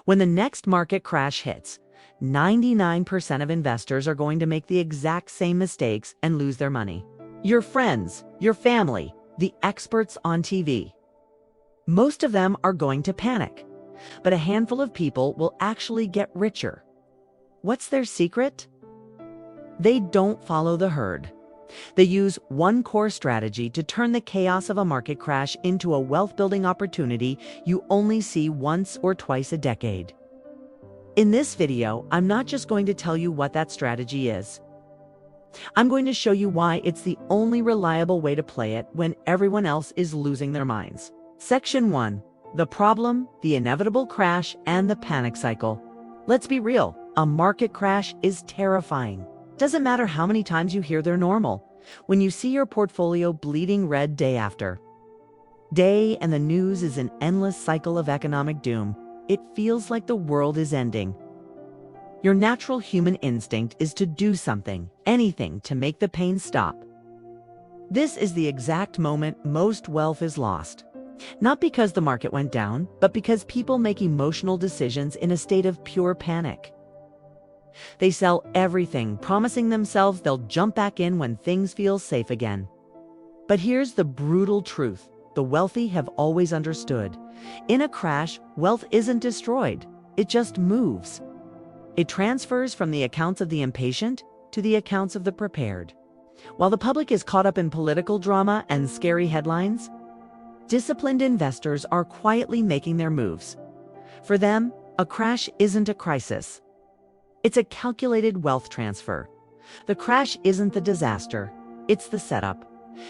When the next market crash hits, 99% of investors are going to make the exact same mistakes and lose their money. Your friends, your family, the experts on TV. Most of them are going to panic, but a handful of people will actually get richer. What's their secret? They don't follow the herd. They use one core strategy to turn the chaos of a market crash into a wealth-building opportunity you only see once or twice a decade. In this video, I'm not just going to tell you what that strategy is. I'm going to show you why it's the only reliable way to play it when everyone else is losing their minds. Section 1. The problem, the inevitable crash, and the panic cycle. Let's be real, a market crash is terrifying. Doesn't matter how many times you hear they're normal. When you see your portfolio bleeding red day after day and the news is an endless cycle of economic doom, it feels like the world is ending. Your natural human instinct is to do something, anything to make the pain stop. This is the exact moment most wealth is lost. Not because the market went down, but because people make emotional decisions in a state of pure panic. They sell everything, promising themselves they'll jump back in when things feel safe again. But here's the brutal truth the wealthy have always understood. In a crash, wealth isn't destroyed, it just moves. It transfers from the accounts of the impatient to the accounts of the prepared. While the public is caught up in political drama and scary headlines, disciplined investors are quietly making their moves. For them, a crash isn't a crisis. It's a calculated wealth transfer. The crash isn't the disaster, it's the setup.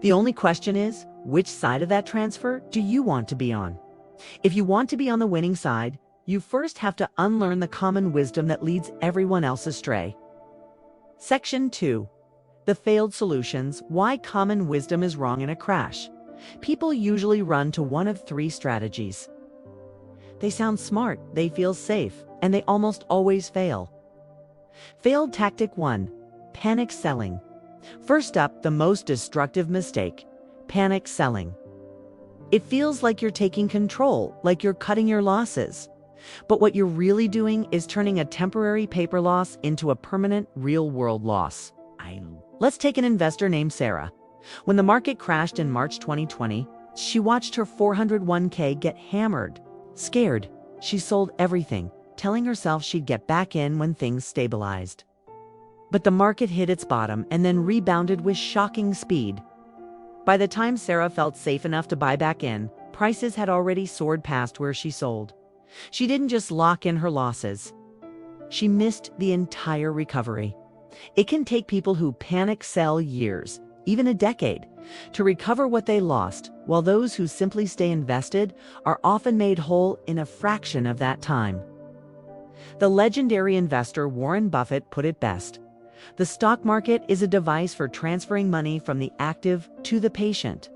The only question is, which side of that transfer do you want to be on? If you want to be on the winning side, you first have to unlearn the common wisdom that leads everyone else astray. Section 2. The failed solutions, why common wisdom is wrong in a crash. People usually run to one of three strategies. They sound smart, they feel safe, and they almost always fail. Failed tactic 1. Panic selling. First up, the most destructive mistake, panic selling. It feels like you're taking control, like you're cutting your losses. But what you're really doing is turning a temporary paper loss into a permanent real-world loss. Let's take an investor named Sarah. When the market crashed in March 2020, she watched her 401k get hammered. Scared, she sold everything, telling herself she'd get back in when things stabilized. But the market hit its bottom and then rebounded with shocking speed. By the time Sarah felt safe enough to buy back in, prices had already soared past where she sold. She didn't just lock in her losses. She missed the entire recovery. It can take people who panic sell years, even a decade, to recover what they lost, while those who simply stay invested are often made whole in a fraction of that time. The legendary investor Warren Buffett put it best. The stock market is a device for transferring money from the active to the patient.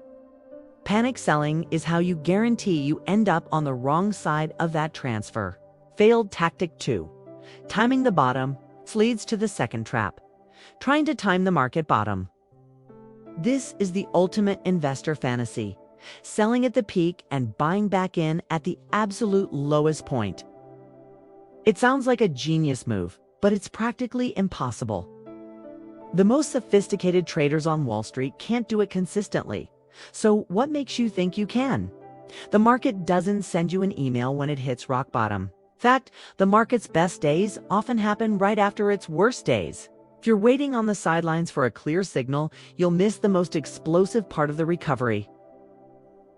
Panic selling is how you guarantee you end up on the wrong side of that transfer. Failed tactic 2. Timing the bottom leads to the second trap. Trying to time the market bottom. This is the ultimate investor fantasy. Selling at the peak and buying back in at the absolute lowest point. It sounds like a genius move, but it's practically impossible. The most sophisticated traders on Wall Street can't do it consistently. So what makes you think you can? The market doesn't send you an email when it hits rock bottom. In fact, the market's best days often happen right after its worst days. If you're waiting on the sidelines for a clear signal, you'll miss the most explosive part of the recovery.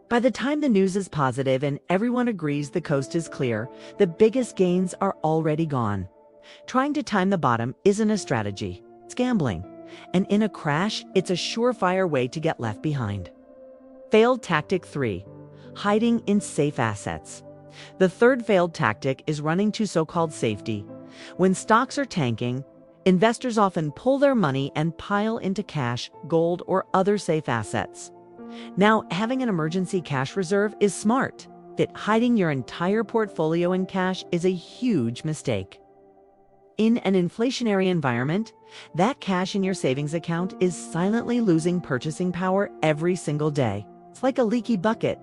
By the time the news is positive and everyone agrees the coast is clear, the biggest gains are already gone. Trying to time the bottom isn't a strategy, it's gambling. And in a crash, it's a surefire way to get left behind. Failed tactic 3. Hiding in safe assets. The third failed tactic is running to so-called safety. When stocks are tanking, investors often pull their money and pile into cash, gold, or other safe assets. Now, having an emergency cash reserve is smart, but hiding your entire portfolio in cash is a huge mistake. In an inflationary environment, that cash in your savings account is silently losing purchasing power every single day. It's like a leaky bucket.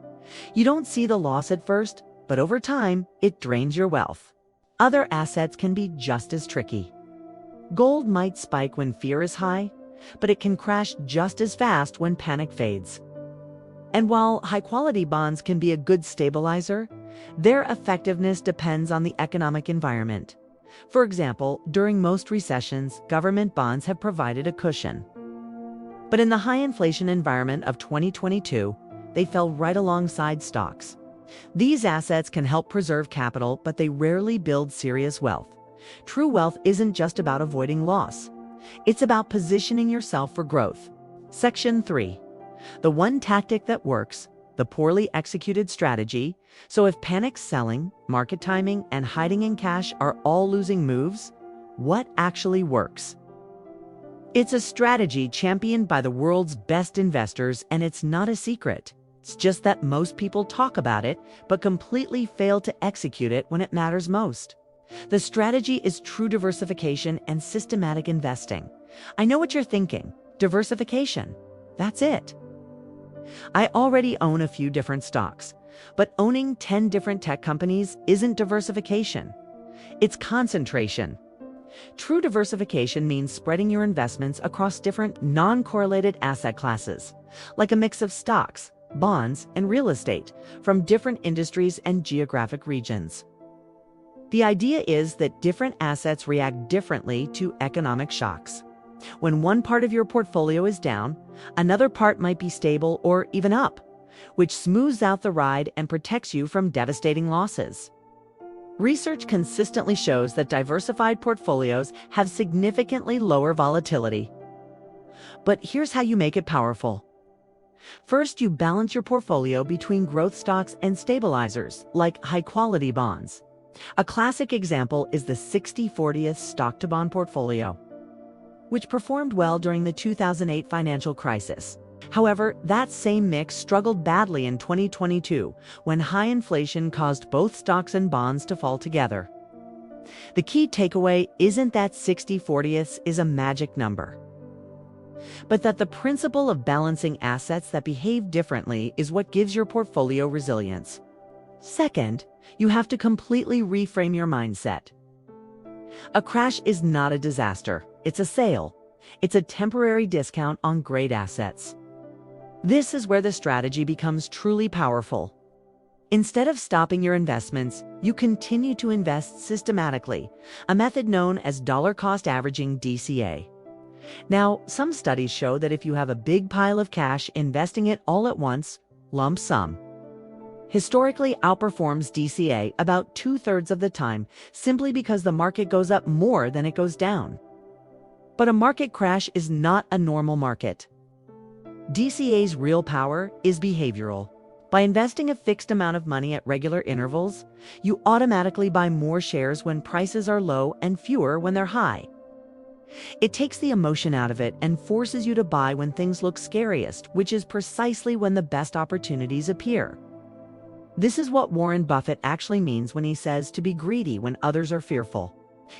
You don't see the loss at first, but over time, it drains your wealth. Other assets can be just as tricky. Gold might spike when fear is high, but it can crash just as fast when panic fades. And while high-quality bonds can be a good stabilizer, their effectiveness depends on the economic environment. For example, during most recessions, government bonds have provided a cushion. But in the high inflation environment of 2022, they fell right alongside stocks. These assets can help preserve capital, but they rarely build serious wealth. True wealth isn't just about avoiding loss. It's about positioning yourself for growth. Section 3. The one tactic that works, the poorly executed strategy. So if panic selling, market timing, and hiding in cash are all losing moves, what actually works? It's a strategy championed by the world's best investors, and it's not a secret. It's just that most people talk about it, but completely fail to execute it when it matters most. The strategy is true diversification and systematic investing. I know what you're thinking. Diversification. That's it. I already own a few different stocks, but owning 10 different tech companies isn't diversification. It's concentration. True diversification means spreading your investments across different non-correlated asset classes, like a mix of stocks, bonds, and real estate from different industries and geographic regions. The idea is that different assets react differently to economic shocks. When one part of your portfolio is down, another part might be stable or even up, which smooths out the ride and protects you from devastating losses. Research consistently shows that diversified portfolios have significantly lower volatility. But here's how you make it powerful. First, you balance your portfolio between growth stocks and stabilizers, like high-quality bonds. A classic example is the 60/40 stock-to-bond portfolio, which performed well during the 2008 financial crisis. However, that same mix struggled badly in 2022 when high inflation caused both stocks and bonds to fall together. The key takeaway isn't that 60/40 is a magic number, but that the principle of balancing assets that behave differently is what gives your portfolio resilience. Second, you have to completely reframe your mindset. A crash is not a disaster. It's a sale. It's a temporary discount on great assets. This is where the strategy becomes truly powerful. Instead of stopping your investments, you continue to invest systematically, a method known as dollar cost averaging (DCA). Now, some studies show that if you have a big pile of cash, investing it all at once, lump sum, historically outperforms DCA about 2/3 of the time, simply because the market goes up more than it goes down. But a market crash is not a normal market. DCA's real power is behavioral. By investing a fixed amount of money at regular intervals, you automatically buy more shares when prices are low and fewer when they're high. It takes the emotion out of it and forces you to buy when things look scariest, which is precisely when the best opportunities appear. This is what Warren Buffett actually means when he says to be greedy when others are fearful.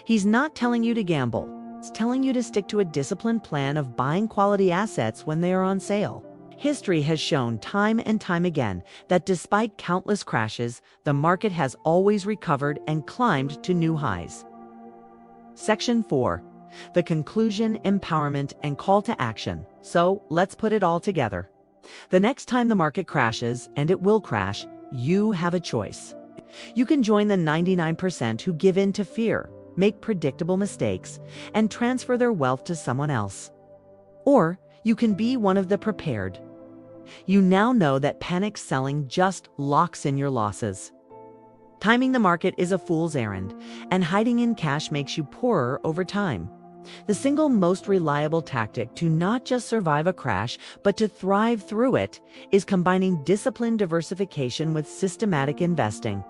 He's not telling you to gamble. He's telling you to stick to a disciplined plan of buying quality assets when they are on sale. History has shown time and time again that despite countless crashes, the market has always recovered and climbed to new highs. Section 4. The conclusion, empowerment, and call to action. So let's put it all together. The next time the market crashes, and it will crash, you have a choice. You can join the 99% who give in to fear, make predictable mistakes, and transfer their wealth to someone else. Or you can be one of the prepared. You now know that panic selling just locks in your losses. Timing the market is a fool's errand, and hiding in cash makes you poorer over time. The single most reliable tactic to not just survive a crash, but to thrive through it, is combining disciplined diversification with systematic investing.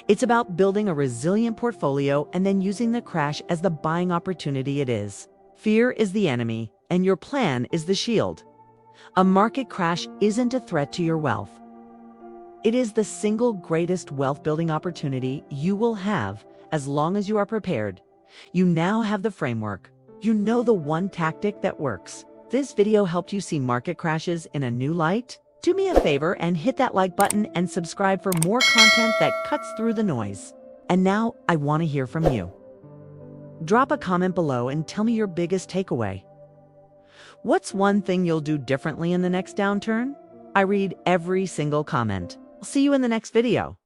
It's about building a resilient portfolio and then using the crash as the buying opportunity it is. Fear is the enemy, and your plan is the shield. A market crash isn't a threat to your wealth. It is the single greatest wealth-building opportunity you will have as long as you are prepared. You now have the framework. You know the one tactic that works. This video helped you see market crashes in a new light? Do me a favor and hit that like button and subscribe for more content that cuts through the noise. And now I want to hear from you. Drop a comment below and tell me your biggest takeaway. What's one thing you'll do differently in the next downturn? I read every single comment. I'll see you in the next video.